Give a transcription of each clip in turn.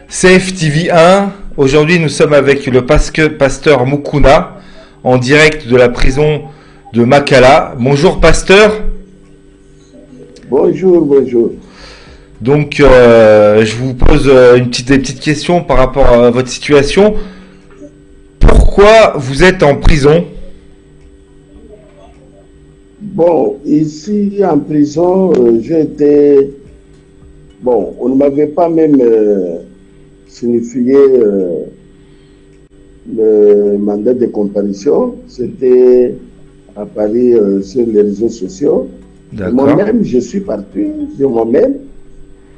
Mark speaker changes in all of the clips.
Speaker 1: CFTV 1, aujourd'hui nous sommes avec le pasteur Mukuna en direct de la prison de Makala. Bonjour pasteur.
Speaker 2: Bonjour, bonjour.
Speaker 1: Donc je vous pose des petites questions par rapport à votre situation. Pourquoi vous êtes en prison?
Speaker 2: Bon, ici en prison, j'étais... Bon, on ne m'avait pas même signifié le mandat de comparution. C'était à Paris sur les réseaux sociaux. Moi-même, je suis parti de moi-même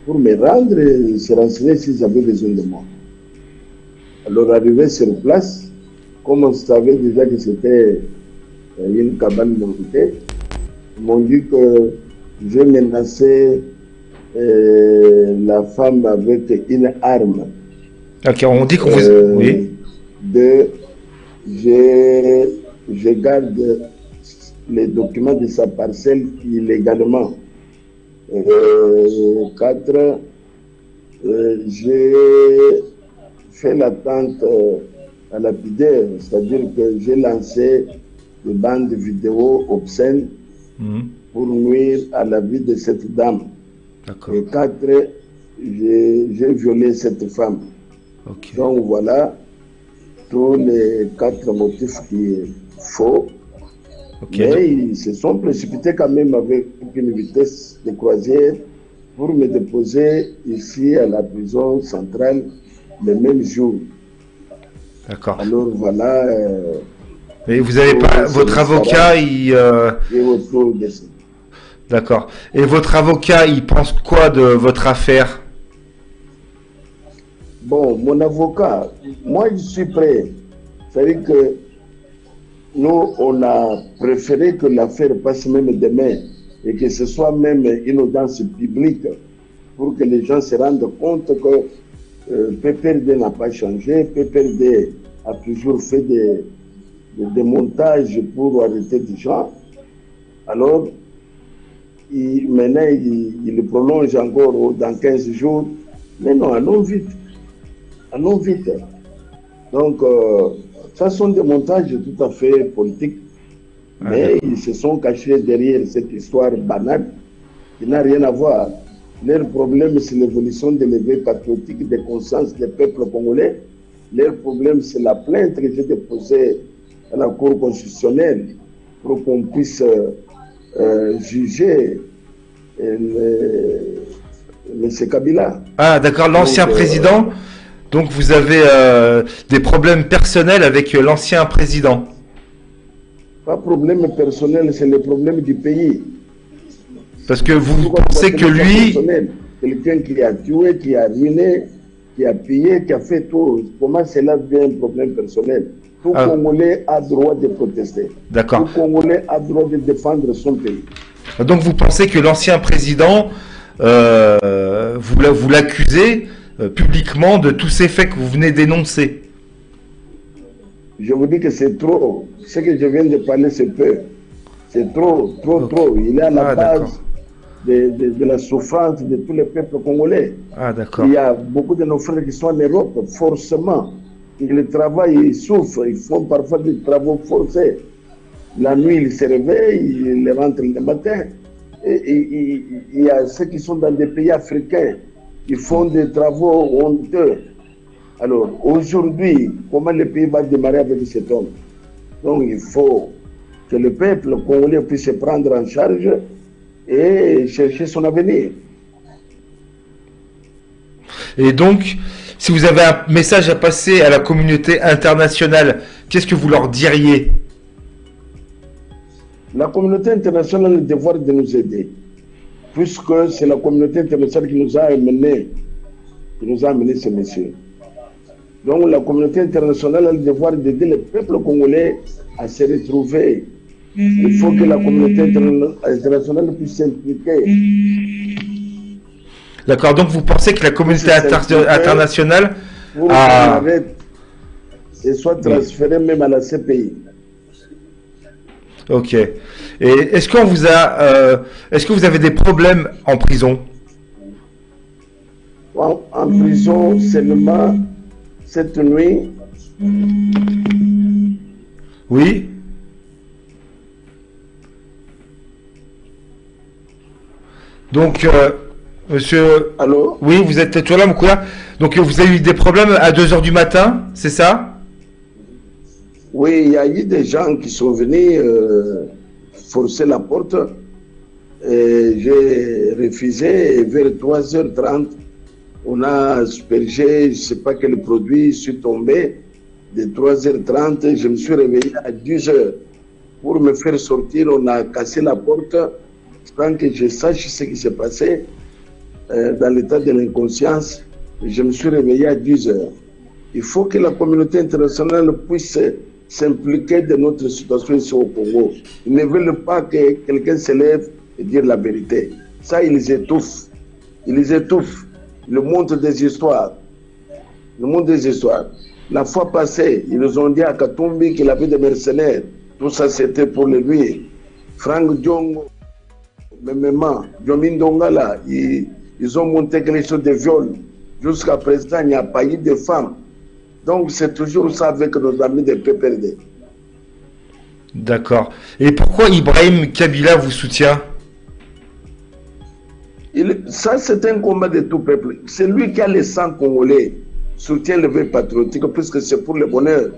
Speaker 2: pour me rendre et se renseigner s'ils avaient besoin de moi. Alors, arrivé sur place, comme on savait déjà que c'était une cabane montée, ils m'ont dit que je menaçais la femme avec une arme.
Speaker 1: Ok, on dit qu'on vous... Oui.
Speaker 2: Je garde les documents de sa parcelle illégalement. 4, j'ai fait l'attente à lapidaire, c'est-à-dire que j'ai lancé des bandes vidéo obscènes pour nuire à la vie de cette dame. Et 4, j'ai violé cette femme.
Speaker 1: Okay.
Speaker 2: Donc voilà tous les 4 motifs qui est faux.
Speaker 1: Okay.
Speaker 2: Mais ils se sont précipités quand même avec une vitesse de croisière pour me déposer ici à la prison centrale le même jour.
Speaker 1: D'accord.
Speaker 2: Alors voilà.
Speaker 1: Mais vous avez pas votre avocat, il. D'accord. Et votre avocat, il pense quoi de votre affaire?
Speaker 2: Bon, mon avocat, moi je suis prêt. C'est-à-dire que nous, on a préféré que l'affaire passe même demain et que ce soit même une audience publique pour que les gens se rendent compte que PPRD n'a pas changé, PPRD a toujours fait des montages pour arrêter des gens. Alors, maintenant, il le prolonge encore dans 15 jours. Mais non, allons vite. Allons vite. Donc, ça sont des montages tout à fait politiques. Mais ils se sont cachés derrière cette histoire banale qui n'a rien à voir. Leur problème, c'est l'évolution de l'éveil patriotique des consciences des peuples congolais. Leur problème, c'est la plainte que j'ai déposée à la Cour constitutionnelle pour qu'on puisse juger M. Kabila.
Speaker 1: Ah, d'accord, l'ancien président. Donc vous avez des problèmes personnels avec l'ancien président?
Speaker 2: Pas problème personnel, c'est le problème du pays.
Speaker 1: Parce que vous pensez que lui...
Speaker 2: Quelqu'un qui a tué, qui a ruiné, qui a pillé, qui a fait tout. Comment cela devient un problème personnel? Tout Congolais a droit de protester.
Speaker 1: D'accord.
Speaker 2: Tout Congolais a droit de défendre son pays.
Speaker 1: Donc vous pensez que l'ancien président, vous l'accusez publiquement de tous ces faits que vous venez d'énoncer?
Speaker 2: Je vous dis que c'est trop. Ce que je viens de parler, c'est peu. C'est trop, trop, trop. Il est à la base de la souffrance de tous les peuples congolais.
Speaker 1: Ah, d'accord.
Speaker 2: Il y a beaucoup de nos frères qui sont en Europe, forcément. Ils travaillent, ils souffrent, ils font parfois des travaux forcés. La nuit, ils se réveillent, ils rentrent le matin. Et il y a ceux qui sont dans des pays africains, qui font des travaux honteux. Alors, aujourd'hui, comment le pays va démarrer avec cet homme? Donc, il faut que le peuple congolais puisse se prendre en charge et chercher son avenir.
Speaker 1: Et donc, si vous avez un message à passer à la communauté internationale, qu'est-ce que vous leur diriez?
Speaker 2: La communauté internationale a le devoir de nous aider, puisque c'est la communauté internationale qui nous a amené ce monsieur. Donc la communauté internationale a le devoir d'aider le peuple congolais à se retrouver. Il faut que la communauté internationale puisse s'impliquer.
Speaker 1: D'accord, donc vous pensez que la communauté internationale
Speaker 2: et soit transférée même à la CPI.
Speaker 1: Ok. Et est-ce qu'on vous a, est-ce que vous avez des problèmes en prison?
Speaker 2: en prison seulement cette nuit.
Speaker 1: Oui. Donc, monsieur...
Speaker 2: Allô?
Speaker 1: Oui, vous êtes toujours là, Moukoula. Donc, vous avez eu des problèmes à 2 heures du matin, c'est ça?
Speaker 2: Oui, il y a eu des gens qui sont venus forcer la porte. J'ai refusé et vers 3h30, on a aspergé, je ne sais pas quel produit, je suis tombé. De 3h30, je me suis réveillé à 10h. Pour me faire sortir, on a cassé la porte sans que je sache ce qui s'est passé dans l'état de l'inconscience. Je me suis réveillé à 10h. Il faut que la communauté internationale puisse s'impliquer de notre situation ici au Congo. Ils ne veulent pas que quelqu'un se lève et dire la vérité. Ça, ils étouffent. Ils étouffent. Le monde des histoires. Le monde des histoires. La fois passée, ils nous ont dit à Katumbi qu'il avait des mercenaires. Tout ça, c'était pour le lui. Frank Diongo, Memema, Diomin Dongala, ils ont monté quelque chose de viol. Jusqu'à présent, il n'y a pas eu de femmes. Donc, c'est toujours ça avec nos amis de PPRD.
Speaker 1: D'accord. Et pourquoi Ibrahim Kabila vous soutient?
Speaker 2: Ça, c'est un combat de tout peuple. C'est lui qui a le sang congolais, soutient le vœu patriotique, puisque c'est pour le bonheur.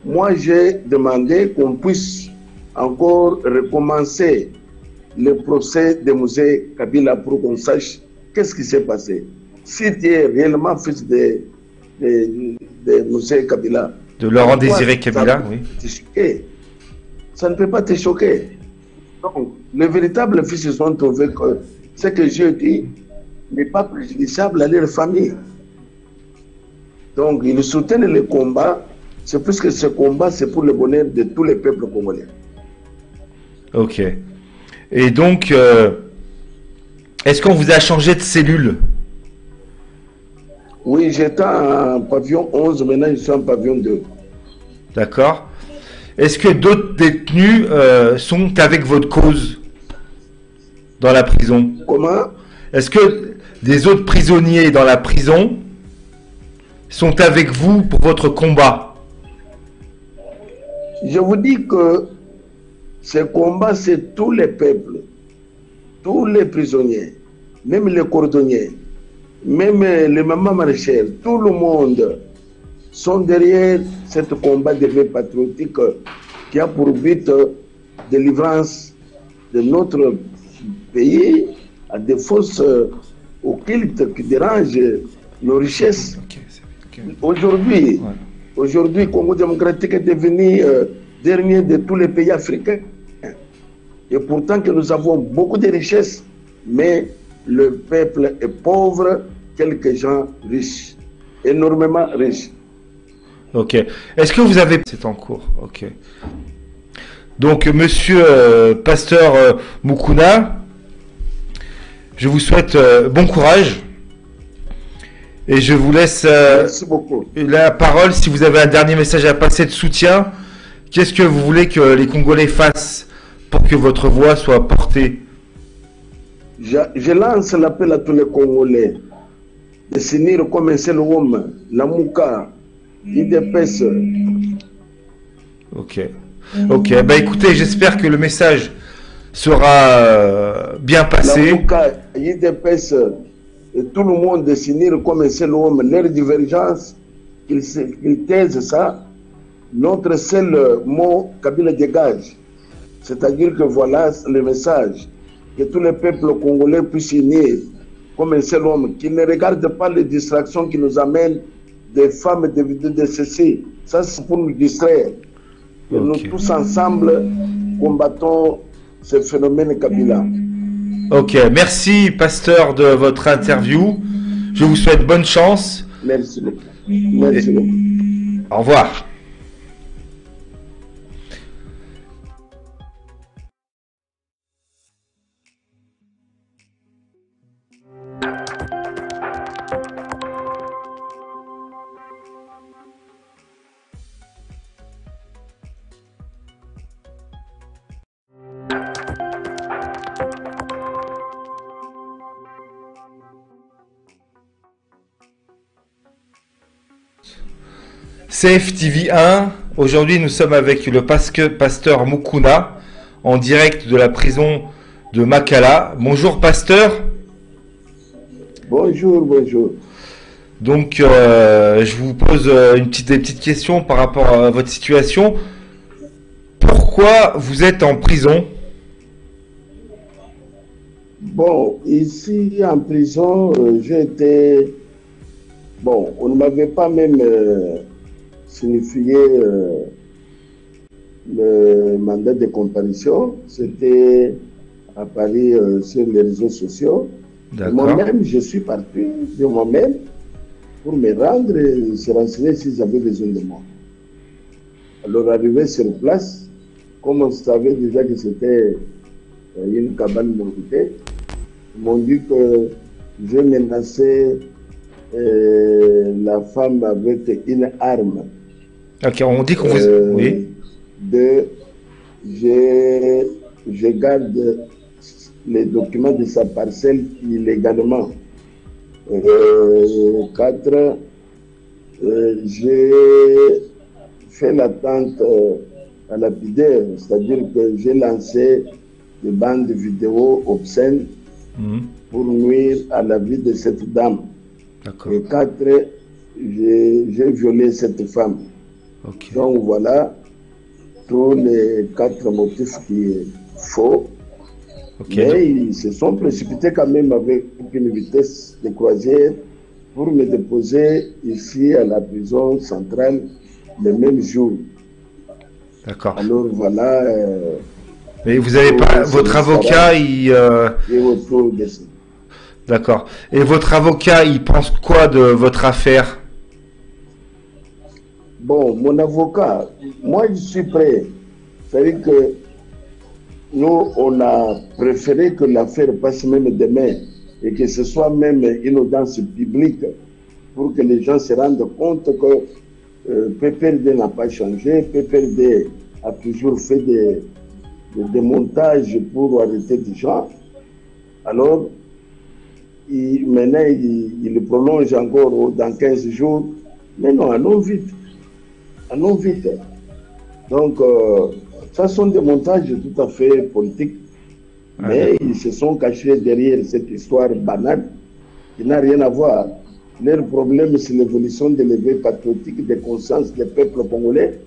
Speaker 2: Moi, j'ai demandé qu'on puisse encore recommencer le procès de Mosé Kabila pour qu'on sache qu'est-ce qui s'est passé. Si tu es réellement fils de Mosé Kabila,
Speaker 1: de Laurent Désiré Kabila, oui.
Speaker 2: Ça ne peut pas te choquer. Donc, les véritables fils se sont trouvés que ce que Dieu dit n'est pas préjudiciable à leur famille. Donc, ils soutiennent le combat. C'est plus que ce combat, c'est pour le bonheur de tous les peuples congolais.
Speaker 1: Ok. Et donc, est-ce qu'on vous a changé de cellule?
Speaker 2: Oui, j'étais en pavillon 11, maintenant je suis en pavillon 2.
Speaker 1: D'accord. Est-ce que d'autres détenus sont avec votre cause dans la prison?
Speaker 2: Comment?
Speaker 1: Est-ce que des autres prisonniers dans la prison sont avec vous pour votre combat?
Speaker 2: Je vous dis que ce combat, c'est tous les peuples, tous les prisonniers, même les cordonniers, même les mamans marchères, tout le monde sont derrière ce combat de vie patriotique qui a pour but de délivrance de notre pays à des forces occultes qui dérangent nos richesses. Aujourd'hui, Aujourd'hui, le Congo démocratique est devenu dernier de tous les pays africains. Et pourtant que nous avons beaucoup de richesses, mais le peuple est pauvre, quelques gens riches, énormément riches.
Speaker 1: Ok. Est-ce que vous avez... C'est en cours, ok. Donc, monsieur Pasteur Mukuna, je vous souhaite bon courage. Et je vous laisse la parole si vous avez un dernier message à passer de soutien. Qu'est-ce que vous voulez que les Congolais fassent pour que votre voix soit portée?
Speaker 2: Je lance l'appel à tous les Congolais de s'unir comme un seul homme, la Mouka, IDPS.
Speaker 1: Ok. Ok. Bah écoutez, j'espère que le message sera bien passé.
Speaker 2: La Mouka, IDPS. Et tout le monde de s'unir comme un seul homme, leur divergence, qu'ils taisent ça. Notre seul mot, Kabila dégage. C'est-à-dire que voilà le message, que tous les peuples congolais puissent s'unir comme un seul homme, qui ne regarde pas les distractions qui nous amènent des femmes de ceci. Ça, c'est pour nous distraire. Et nous tous ensemble combattons ce phénomène Kabila.
Speaker 1: Ok, merci pasteur de votre interview. Je vous souhaite bonne chance.
Speaker 2: Merci beaucoup. Merci beaucoup.
Speaker 1: Au revoir. CFTV 1. Aujourd'hui, nous sommes avec le pasteur Mukuna en direct de la prison de Makala. Bonjour, pasteur.
Speaker 2: Bonjour, bonjour.
Speaker 1: Donc, je vous pose des petites questions par rapport à votre situation. Pourquoi vous êtes en prison?
Speaker 2: Bon, ici en prison, j'ai été... Bon, on ne m'avait pas même signifié le mandat de comparution. C'était à Paris sur les réseaux sociaux. Moi-même, je suis parti de moi-même pour me rendre et se renseigner s'ils avaient besoin de moi. Alors, arrivé sur place, comme on savait déjà que c'était une cabane montée, ils m'ont dit que je menaçais la femme avec une arme.
Speaker 1: Ok, on dit qu'on vous... Oui.
Speaker 2: Je garde les documents de sa parcelle illégalement. 4, j'ai fait l'attente à lapidaire, c'est-à-dire que j'ai lancé des bandes vidéo obscènes pour nuire à la vie de cette dame. Et 4, j'ai violé cette femme.
Speaker 1: Okay.
Speaker 2: Donc voilà tous les 4 motifs qui sont faux.
Speaker 1: Okay.
Speaker 2: Mais ils se sont précipités quand même avec une vitesse de croisière pour me déposer ici à la prison centrale le même jour.
Speaker 1: D'accord.
Speaker 2: Alors voilà.
Speaker 1: Mais vous avez pas votre avocat, il. D'accord. Et votre avocat, il pense quoi de votre affaire?
Speaker 2: Bon, mon avocat, moi je suis prêt. C'est-à-dire que nous, on a préféré que l'affaire passe même demain et que ce soit même une audience publique pour que les gens se rendent compte que PPRD n'a pas changé, PPRD a toujours fait des montages pour arrêter des gens. Alors, maintenant, il prolonge encore dans 15 jours. Mais non, allons vite. Allons vite. Donc, ça sont des montages tout à fait politiques. Mais ils se sont cachés derrière cette histoire banale qui n'a rien à voir. Leur problème, c'est l'évolution de l'éveil patriotique des consciences des peuples congolais.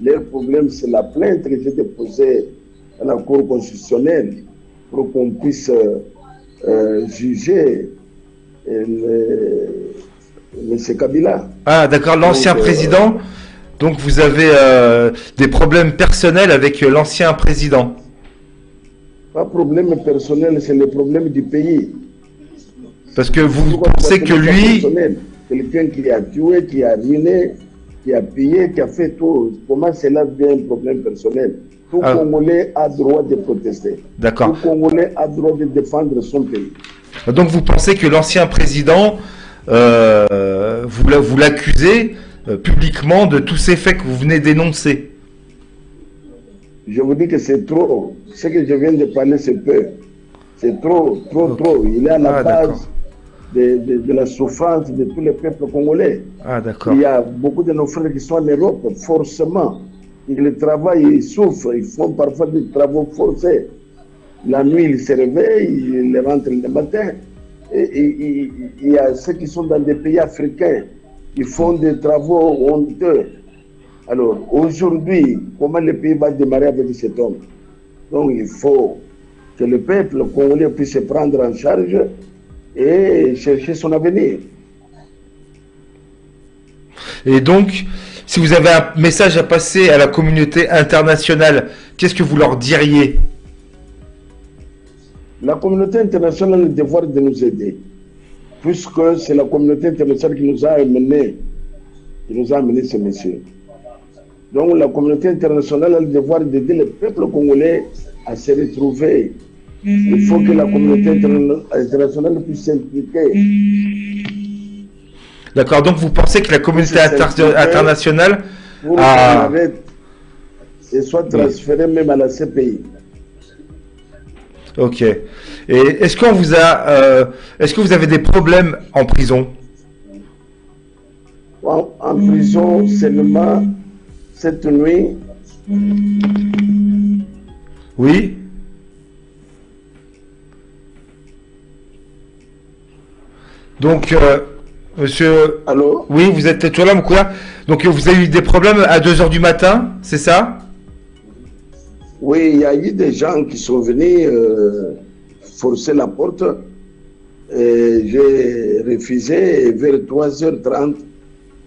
Speaker 2: Leur problème, c'est la plainte que j'ai déposée à la Cour constitutionnelle pour qu'on puisse juger M. Kabila.
Speaker 1: Ah, d'accord, l'ancien président. Donc vous avez des problèmes personnels avec l'ancien président?
Speaker 2: Pas problème personnel, c'est le problème du pays.
Speaker 1: Parce que vous pensez que lui...
Speaker 2: Quelqu'un qui a tué, qui a ruiné, qui a pillé, qui a fait tout. Comment cela devient un problème personnel? Tout Congolais a droit de protester.
Speaker 1: D'accord.
Speaker 2: Tout Congolais a droit de défendre son pays.
Speaker 1: Donc vous pensez que l'ancien président, vous l'accusez publiquement de tous ces faits que vous venez d'énoncer?
Speaker 2: Je vous dis que c'est trop. Ce que je viens de parler, c'est peu. C'est trop. Il est à la base de la souffrance de tous les peuples congolais.
Speaker 1: Ah, d'accord.
Speaker 2: Il y a beaucoup de nos frères qui sont en Europe, forcément. Ils travaillent, ils souffrent, ils font parfois des travaux forcés. La nuit, ils se réveillent, ils rentrent le matin. Et il y a ceux qui sont dans des pays africains, ils font des travaux honteux. Alors, aujourd'hui, comment le pays va démarrer avec cet homme? Donc, il faut que le peuple congolais puisse se prendre en charge et chercher son avenir.
Speaker 1: Et donc, si vous avez un message à passer à la communauté internationale, qu'est-ce que vous leur diriez?
Speaker 2: La communauté internationale a le devoir de nous aider, puisque c'est la communauté internationale qui nous a amené ce monsieur. Donc la communauté internationale a le devoir d'aider le peuple congolais à se retrouver. Il faut que la communauté internationale puisse s'impliquer.
Speaker 1: D'accord, donc vous pensez que la communauté internationale
Speaker 2: et soit transférée même à la CPI.
Speaker 1: Ok. Et est-ce qu'on vous a, est-ce que vous avez des problèmes en prison?
Speaker 2: en prison seulement cette nuit.
Speaker 1: Oui. Donc, monsieur...
Speaker 2: Allô?
Speaker 1: Oui, vous êtes toujours là, Moukoula. Donc, vous avez eu des problèmes à 2 heures du matin, c'est ça?
Speaker 2: Oui, il y a eu des gens qui sont venus forcer la porte. J'ai refusé et vers 3h30,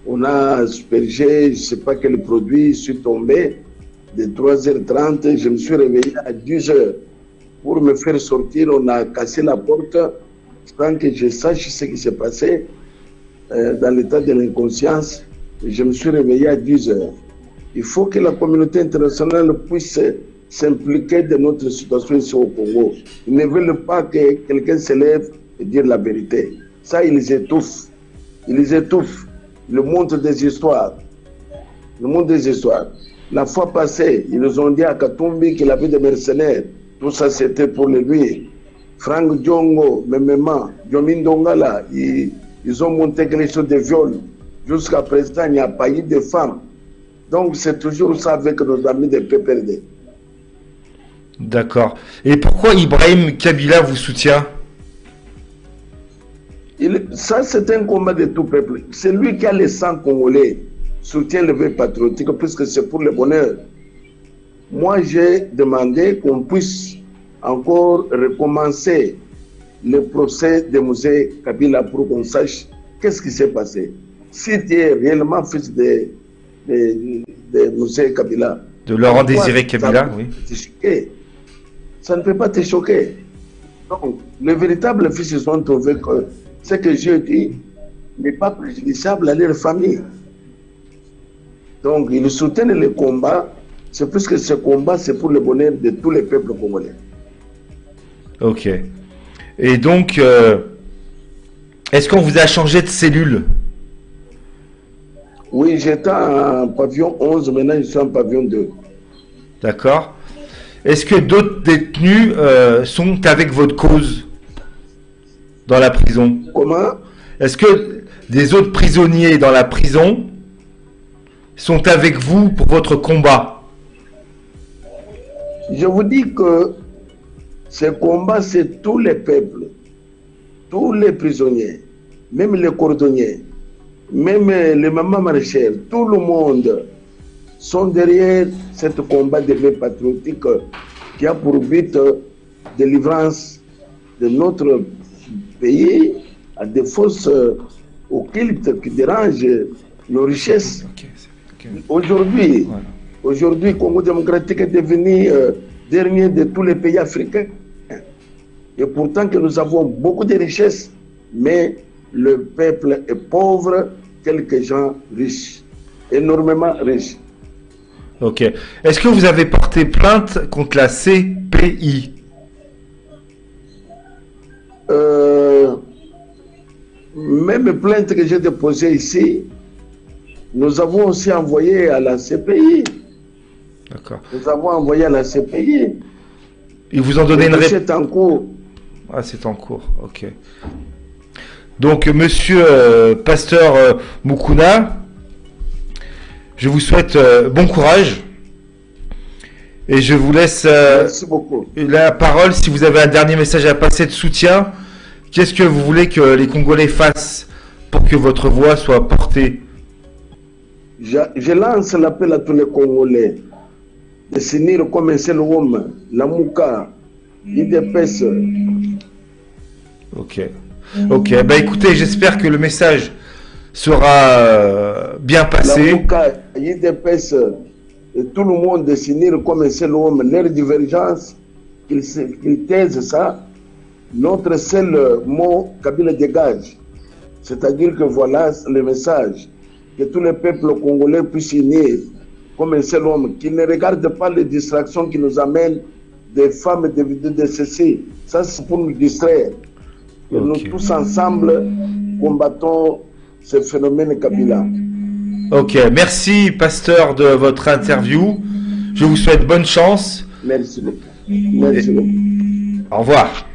Speaker 2: on a aspergé, je ne sais pas quel produit, je suis tombé. De 3h30, je me suis réveillé à 10h. Pour me faire sortir, on a cassé la porte sans que je sache ce qui s'est passé dans l'état de l'inconscience. Je me suis réveillé à 10h. Il faut que la communauté internationale puisse s'impliquer de notre situation ici au Congo. Ils ne veulent pas que quelqu'un se lève et dire la vérité. Ça, ils les étouffent. Ils les étouffent. Le monde des histoires. Le monde des histoires. La fois passée, ils nous ont dit à Katumbi qu'il avait des mercenaires. Tout ça, c'était pour le lui. Frank Diongo, Memema, Diomin Dongala, ils ont monté quelque chose de viol. Jusqu'à présent, il n'y a pas eu de femmes. Donc, c'est toujours ça avec nos amis de PPRD.
Speaker 1: D'accord. Et pourquoi Ibrahim Kabila vous soutient?
Speaker 2: Ça, c'est un combat de tout peuple. C'est lui qui a le sang congolais, soutient le vœu patriotique, puisque c'est pour le bonheur. Moi, j'ai demandé qu'on puisse encore recommencer le procès de Mosé Kabila pour qu'on sache qu'est-ce qui s'est passé. Si tu es réellement fils de Mosé Kabila,
Speaker 1: de Laurent Désiré Kabila, oui.
Speaker 2: Ça ne peut pas te choquer. Donc, le véritable fils, ils ont trouvé que ce que Dieu dit n'est pas préjudiciable à leur famille. Donc, ils soutiennent le combat. C'est plus que ce combat, c'est pour le bonheur de tous les peuples congolais.
Speaker 1: Ok. Et donc, est-ce qu'on vous a changé de cellule?
Speaker 2: Oui, j'étais en pavillon 11, maintenant je suis en pavillon 2.
Speaker 1: D'accord. Est-ce que d'autres détenus sont avec votre cause dans la prison?
Speaker 2: Comment?
Speaker 1: Est-ce que des autres prisonniers dans la prison sont avec vous pour votre combat?
Speaker 2: Je vous dis que ce combat, c'est tous les peuples, tous les prisonniers, même les cordonniers, même les mamans maraîchères, tout le monde sont derrière ce combat de paix patriotique qui a pour but de délivrance de notre pays à des forces occultes qui dérangent nos richesses. Aujourd'hui, le Congo démocratique est devenu dernier de tous les pays africains. Et pourtant que nous avons beaucoup de richesses, mais le peuple est pauvre, quelques gens riches, énormément riches.
Speaker 1: Ok. Est-ce que vous avez porté plainte contre la CPI?
Speaker 2: Même plainte que j'ai déposée ici, nous avons aussi envoyé à la CPI.
Speaker 1: D'accord.
Speaker 2: Nous avons envoyé à la CPI.
Speaker 1: Ils vous ont donné une réponse?
Speaker 2: C'est en cours.
Speaker 1: Ah, c'est en cours. Ok. Donc, monsieur Pasteur Moukouna, je vous souhaite bon courage et je vous laisse
Speaker 2: Merci beaucoup.
Speaker 1: La parole si vous avez un dernier message à passer de soutien. Qu'est-ce que vous voulez que les Congolais fassent pour que votre voix soit portée?
Speaker 2: Je lance l'appel à tous les Congolais de s'unir comme un seul homme, la Mouka, l'IDPS.
Speaker 1: Ok. Ok. Bah écoutez, j'espère que le message sera bien passé.
Speaker 2: La Mouka, l'IDPS, et tout le monde de s'unir comme un seul homme, leur divergence, qu'ils taisent ça. Notre seul mot, Kabila dégage. C'est-à-dire que voilà le message. Que tous les peuples congolais puissent s'unir comme un seul homme, qui ne regarde pas les distractions qui nous amènent des femmes de ceci. Ça, c'est pour nous distraire. Et nous tous ensemble combattons ce phénomène Kabila.
Speaker 1: Ok, merci Pasteur de votre interview. Je vous souhaite bonne chance.
Speaker 2: Merci beaucoup. Merci beaucoup.
Speaker 1: Au revoir.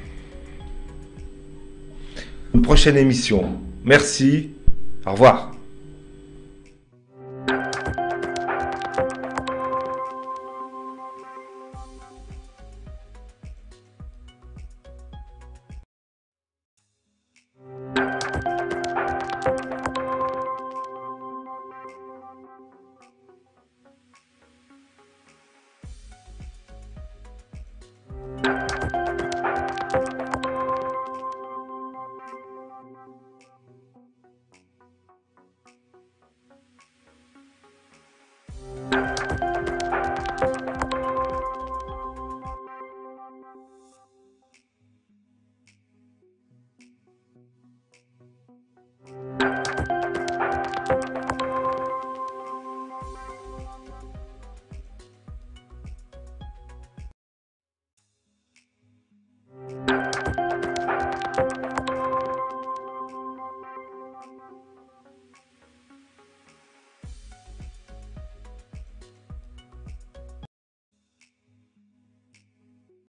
Speaker 1: Une prochaine émission. Merci. Au revoir.